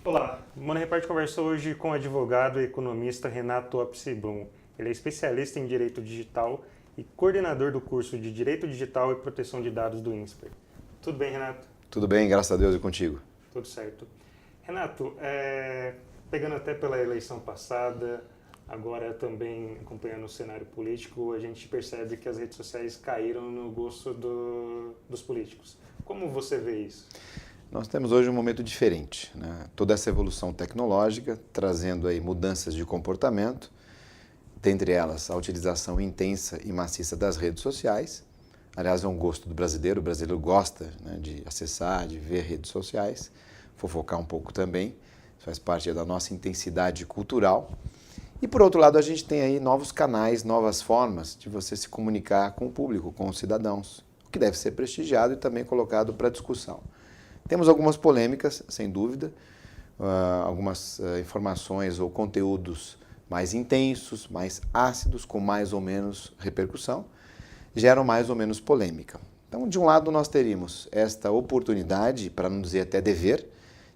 Olá, o Mano Reparte conversa hoje com o advogado e economista Renato Apciblum. Ele é especialista em Direito Digital e coordenador do curso de Direito Digital e Proteção de Dados do INSPER. Tudo bem, Renato? Tudo bem, graças a Deus, e contigo? Tudo certo. Renato, pegando até pela eleição passada, agora também acompanhando o cenário político, a gente percebe que as redes sociais caíram no gosto dos políticos. Como você vê isso? Nós temos hoje um momento diferente, né? Toda essa evolução tecnológica trazendo aí mudanças de comportamento, dentre elas a utilização intensa e maciça das redes sociais. Aliás, é um gosto do brasileiro, o brasileiro gosta, né, de acessar, de ver redes sociais, fofocar um pouco também, isso faz parte da nossa intensidade cultural. E por outro lado, a gente tem aí novos canais, novas formas de você se comunicar com o público, com os cidadãos, o que deve ser prestigiado e também colocado para discussão. Temos algumas polêmicas, sem dúvida, algumas informações ou conteúdos mais intensos, mais ácidos, com mais ou menos repercussão, geram mais ou menos polêmica. Então, de um lado, nós teríamos esta oportunidade, para não dizer até dever,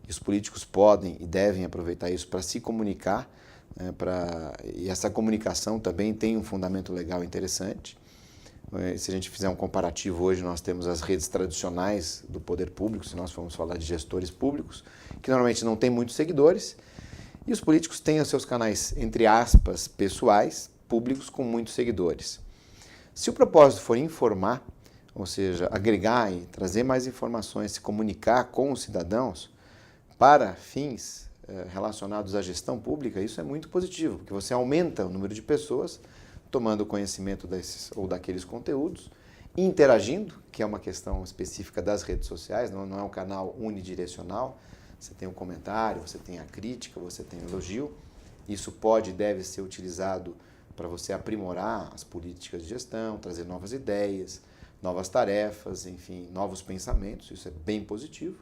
e os políticos podem e devem aproveitar isso para se comunicar, né, e essa comunicação também tem um fundamento legal interessante. Se a gente fizer um comparativo, hoje nós temos as redes tradicionais do poder público, se nós formos falar de gestores públicos, que normalmente não têm muitos seguidores, e os políticos têm os seus canais, entre aspas, pessoais, públicos com muitos seguidores. Se o propósito for informar, ou seja, agregar e trazer mais informações, se comunicar com os cidadãos para fins relacionados à gestão pública, isso é muito positivo, porque você aumenta o número de pessoas tomando conhecimento desses ou daqueles conteúdos, interagindo, que é uma questão específica das redes sociais, não é um canal unidirecional, você tem um comentário, você tem a crítica, você tem o elogio, isso pode e deve ser utilizado para você aprimorar as políticas de gestão, trazer novas ideias, novas tarefas, enfim, novos pensamentos, isso é bem positivo,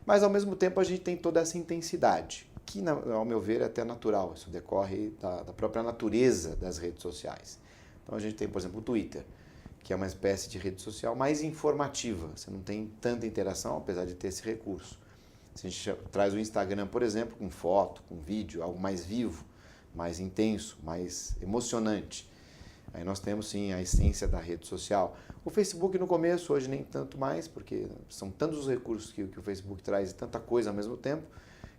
mas ao mesmo tempo a gente tem toda essa intensidade, que, ao meu ver, é até natural. Isso decorre da própria natureza das redes sociais. Então, a gente tem, por exemplo, o Twitter, que é uma espécie de rede social mais informativa. Você não tem tanta interação, apesar de ter esse recurso. Se a gente traz o Instagram, por exemplo, com foto, com vídeo, algo mais vivo, mais intenso, mais emocionante. Aí nós temos, sim, a essência da rede social. O Facebook, no começo, hoje nem tanto mais, porque são tantos os recursos que o Facebook traz e tanta coisa ao mesmo tempo,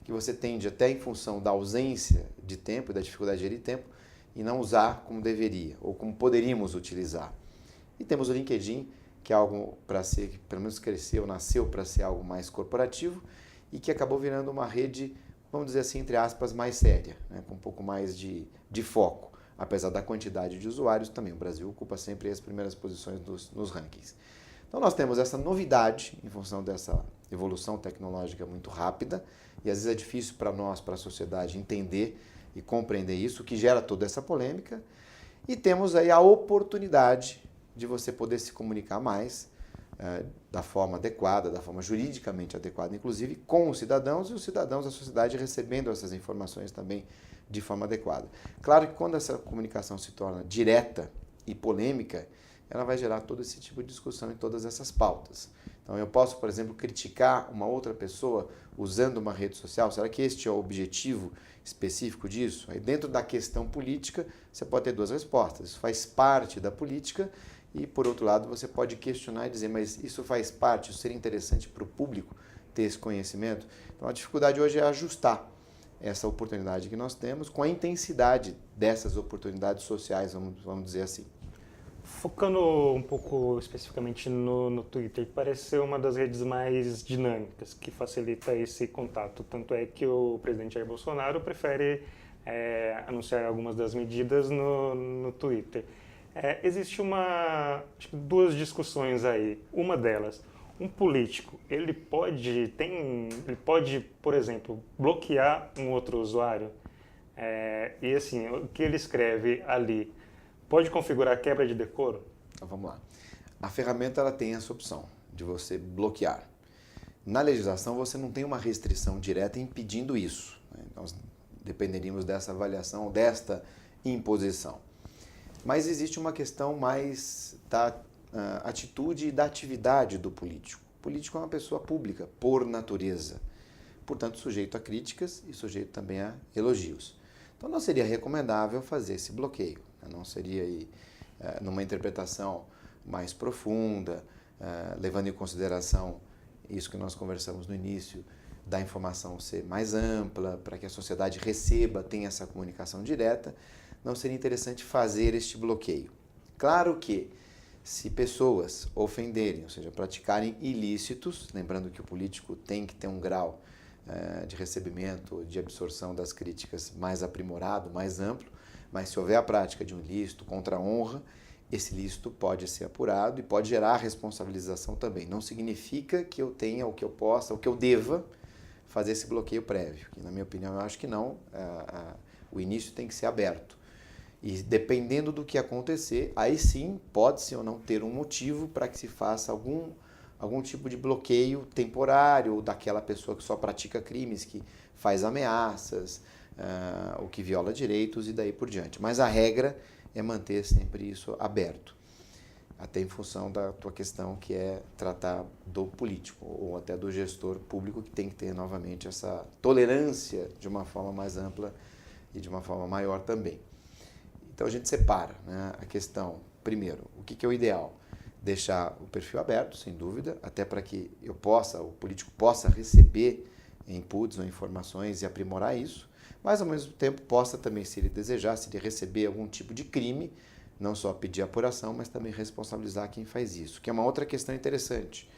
que você tende, até em função da ausência de tempo e da dificuldade de gerir tempo, e não usar como deveria, ou como poderíamos utilizar. E temos o LinkedIn, que é algo para ser, que pelo menos cresceu, nasceu para ser algo mais corporativo, e que acabou virando uma rede, vamos dizer assim, entre aspas, mais séria, né, com um pouco mais de foco, apesar da quantidade de usuários também. O Brasil ocupa sempre as primeiras posições nos rankings. Então nós temos essa novidade em função dessa evolução tecnológica muito rápida, e às vezes é difícil para nós, para a sociedade, entender e compreender isso, que gera toda essa polêmica. E temos aí a oportunidade de você poder se comunicar mais da forma adequada, da forma juridicamente adequada, inclusive com os cidadãos, e os cidadãos da sociedade recebendo essas informações também de forma adequada. Claro que quando essa comunicação se torna direta e polêmica, ela vai gerar todo esse tipo de discussão em todas essas pautas. Então eu posso, por exemplo, criticar uma outra pessoa usando uma rede social. Será que este é o objetivo específico disso? Aí dentro da questão política, você pode ter duas respostas. Isso faz parte da política e, por outro lado, você pode questionar e dizer, mas isso faz parte, isso seria interessante para o público ter esse conhecimento? Então a dificuldade hoje é ajustar essa oportunidade que nós temos com a intensidade dessas oportunidades sociais, vamos dizer assim. Focando um pouco especificamente no Twitter, que parece ser uma das redes mais dinâmicas, que facilita esse contato. Tanto é que o presidente Jair Bolsonaro prefere anunciar algumas das medidas no Twitter. Existe acho que duas discussões aí. Uma delas, um político, ele pode, por exemplo, bloquear um outro usuário? E assim, o que ele escreve ali pode configurar quebra de decoro? Então vamos lá. A ferramenta ela tem essa opção de você bloquear. Na legislação você não tem uma restrição direta impedindo isso, né? Nós dependeríamos dessa avaliação, desta imposição. Mas existe uma questão mais da atitude e da atividade do político. O político é uma pessoa pública, por natureza. portanto sujeito a críticas e sujeito também a elogios. Então não seria recomendável fazer esse bloqueio, né? Não seria aí, numa interpretação mais profunda, levando em consideração isso que nós conversamos no início, da informação ser mais ampla, para que a sociedade receba, tenha essa comunicação direta, não seria interessante fazer este bloqueio. Claro que, se pessoas ofenderem, ou seja, praticarem ilícitos, lembrando que o político tem que ter um grau de recebimento, de absorção das críticas mais aprimorado, mais amplo, mas se houver a prática de um ilícito contra a honra, esse ilícito pode ser apurado e pode gerar responsabilização também. Não significa que eu tenha, ou que eu possa, ou que eu deva fazer esse bloqueio prévio. Que, na minha opinião, eu acho que não. O início tem que ser aberto. E dependendo do que acontecer, aí sim pode-se ou não ter um motivo para que se faça algum tipo de bloqueio temporário daquela pessoa que só pratica crimes, que faz ameaças, ou que viola direitos e daí por diante. Mas a regra é manter sempre isso aberto, até em função da tua questão, que é tratar do político ou até do gestor público, que tem que ter novamente essa tolerância de uma forma mais ampla e de uma forma maior também. Então a gente separa, né, a questão, primeiro, o que é o ideal? Deixar o perfil aberto, sem dúvida, até para que o político possa receber inputs ou informações e aprimorar isso, mas ao mesmo tempo possa também, se ele desejar, se ele receber algum tipo de crime, não só pedir apuração, mas também responsabilizar quem faz isso, que é uma outra questão interessante.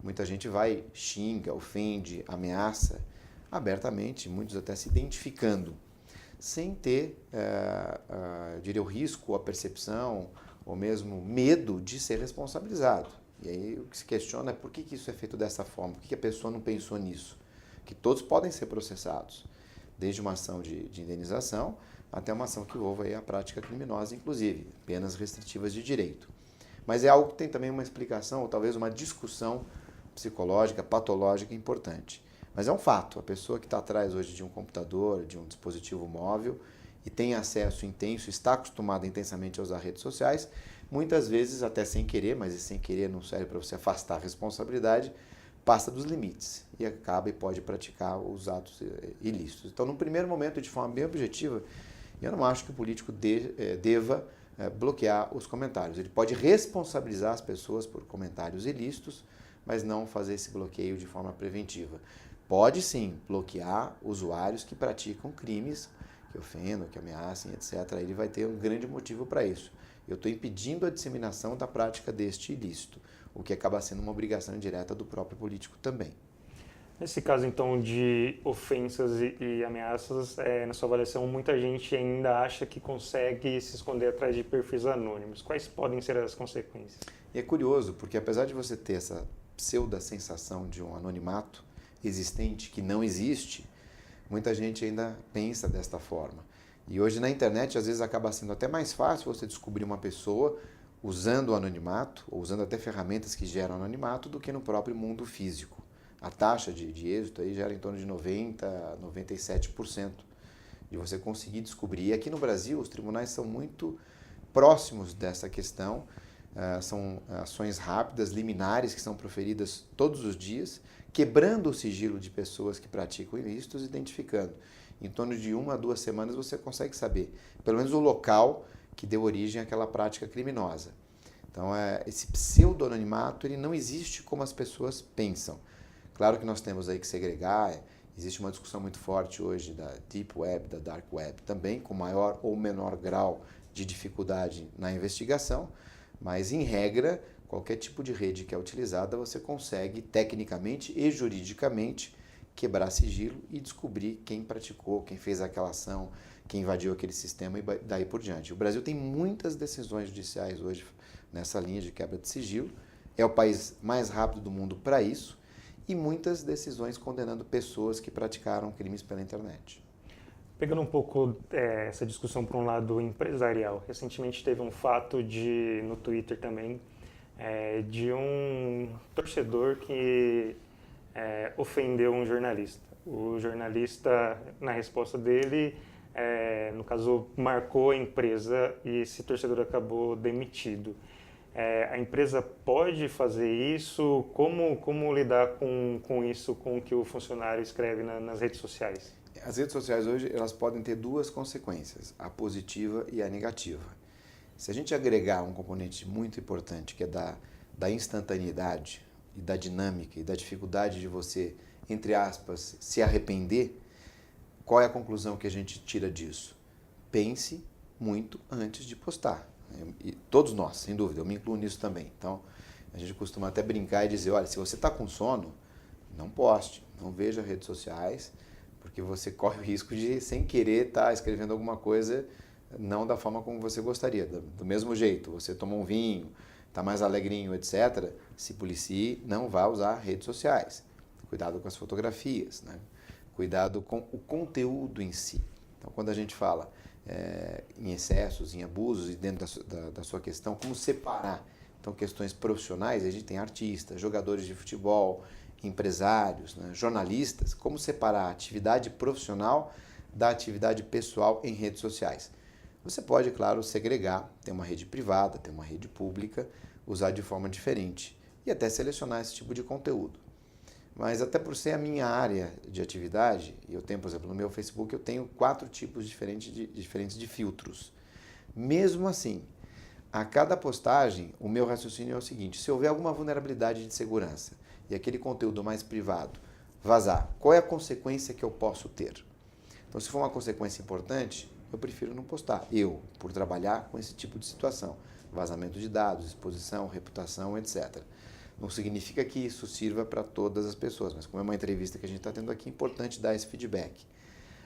Muita gente vai, xinga, ofende, ameaça abertamente, muitos até se identificando, sem ter, eu diria, o risco, a percepção, ou mesmo medo de ser responsabilizado. E aí o que se questiona é por que isso é feito dessa forma, por que a pessoa não pensou nisso? Que todos podem ser processados, desde uma ação de indenização até uma ação que envolva aí a prática criminosa, inclusive, penas restritivas de direito. Mas é algo que tem também uma explicação, ou talvez uma discussão psicológica, patológica importante. Mas é um fato, a pessoa que está atrás hoje de um computador, de um dispositivo móvel e tem acesso intenso, está acostumada intensamente a usar redes sociais, muitas vezes até sem querer, mas esse sem querer não serve para você afastar a responsabilidade, passa dos limites e acaba e pode praticar os atos ilícitos. Então, no primeiro momento, de forma bem objetiva, eu não acho que o político deva bloquear os comentários. Ele pode responsabilizar as pessoas por comentários ilícitos, mas não fazer esse bloqueio de forma preventiva. Pode sim bloquear usuários que praticam crimes, que ofendam, que ameacem, etc. Ele vai ter um grande motivo para isso. Eu estou impedindo a disseminação da prática deste ilícito, o que acaba sendo uma obrigação indireta do próprio político também. Nesse caso, então, de ofensas e ameaças, na sua avaliação, muita gente ainda acha que consegue se esconder atrás de perfis anônimos. Quais podem ser as consequências? E é curioso, porque apesar de você ter essa pseudo-sensação de um anonimato existente, que não existe, muita gente ainda pensa desta forma. E hoje na internet, às vezes, acaba sendo até mais fácil você descobrir uma pessoa usando o anonimato, ou usando até ferramentas que geram anonimato, do que no próprio mundo físico. A taxa de êxito aí gera em torno de 90% a 97% de você conseguir descobrir. E aqui no Brasil, os tribunais são muito próximos dessa questão. São ações rápidas, liminares, que são proferidas todos os dias, quebrando o sigilo de pessoas que praticam ilícitos, identificando. Em torno de 1 a 2 semanas você consegue saber, pelo menos o local que deu origem àquela prática criminosa. Então, esse pseudo-anonimato, ele não existe como as pessoas pensam. Claro que nós temos aí que segregar, existe uma discussão muito forte hoje da Deep Web, da Dark Web, também com maior ou menor grau de dificuldade na investigação, mas em regra, qualquer tipo de rede que é utilizada, você consegue tecnicamente e juridicamente quebrar sigilo e descobrir quem praticou, quem fez aquela ação, quem invadiu aquele sistema e daí por diante. O Brasil tem muitas decisões judiciais hoje nessa linha de quebra de sigilo, é o país mais rápido do mundo para isso, e muitas decisões condenando pessoas que praticaram crimes pela internet. Pegando um pouco essa discussão para um lado empresarial, recentemente teve um fato no Twitter também, de um torcedor que ofendeu um jornalista. O jornalista, na resposta dele, no caso, marcou a empresa e esse torcedor acabou demitido. A empresa pode fazer isso? Como lidar com isso, com o que o funcionário escreve nas redes sociais? As redes sociais hoje elas podem ter duas consequências, a positiva e a negativa. Se a gente agregar um componente muito importante, que é da instantaneidade e da dinâmica e da dificuldade de você, entre aspas, se arrepender, qual é a conclusão que a gente tira disso? Pense muito antes de postar. E todos nós, sem dúvida, eu me incluo nisso também. Então, a gente costuma até brincar e dizer, olha, se você está com sono, não poste, não veja redes sociais, porque você corre o risco de, sem querer, estar escrevendo alguma coisa não da forma como você gostaria. Do mesmo jeito, você tomou um vinho, está mais alegrinho, etc., se policie, não vá usar redes sociais. Cuidado com as fotografias, né? Cuidado com o conteúdo em si. Então, quando a gente fala em excessos, em abusos e dentro da sua questão, como separar? Então, questões profissionais, a gente tem artistas, jogadores de futebol, empresários, né, jornalistas, como separar a atividade profissional da atividade pessoal em redes sociais. Você pode, claro, segregar, ter uma rede privada, ter uma rede pública, usar de forma diferente e até selecionar esse tipo de conteúdo. Mas até por ser a minha área de atividade, eu tenho, por exemplo, no meu Facebook, eu tenho 4 tipos diferentes de filtros. Mesmo assim, a cada postagem, o meu raciocínio é o seguinte, se houver alguma vulnerabilidade de segurança e aquele conteúdo mais privado vazar, qual é a consequência que eu posso ter? Então, se for uma consequência importante, eu prefiro não postar. Eu, por trabalhar com esse tipo de situação, vazamento de dados, exposição, reputação, etc. Não significa que isso sirva para todas as pessoas, mas como é uma entrevista que a gente está tendo aqui, é importante dar esse feedback.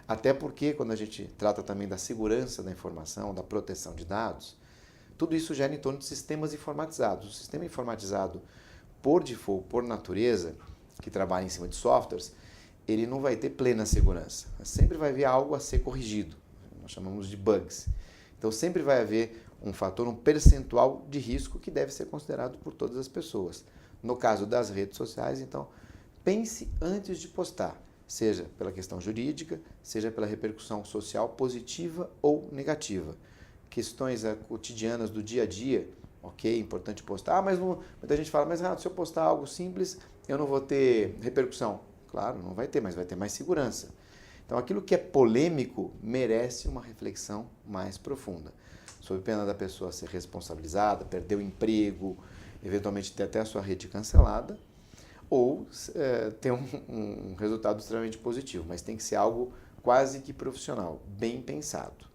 Até porque, quando a gente trata também da segurança da informação, da proteção de dados, tudo isso gera em torno de sistemas informatizados. O sistema informatizado, por default, por natureza, que trabalha em cima de softwares, ele não vai ter plena segurança. Sempre vai haver algo a ser corrigido. Nós chamamos de bugs. Então, sempre vai haver um fator, um percentual de risco que deve ser considerado por todas as pessoas. No caso das redes sociais, então, pense antes de postar, seja pela questão jurídica, seja pela repercussão social positiva ou negativa. Questões cotidianas do dia a dia, ok, importante postar, mas muita gente fala, mas Renato, se eu postar algo simples, eu não vou ter repercussão. Claro, não vai ter, mas vai ter mais segurança. Então, aquilo que é polêmico merece uma reflexão mais profunda, sob pena da pessoa ser responsabilizada, perder o emprego, eventualmente ter até a sua rede cancelada, ou ter um resultado extremamente positivo, mas tem que ser algo quase que profissional, bem pensado.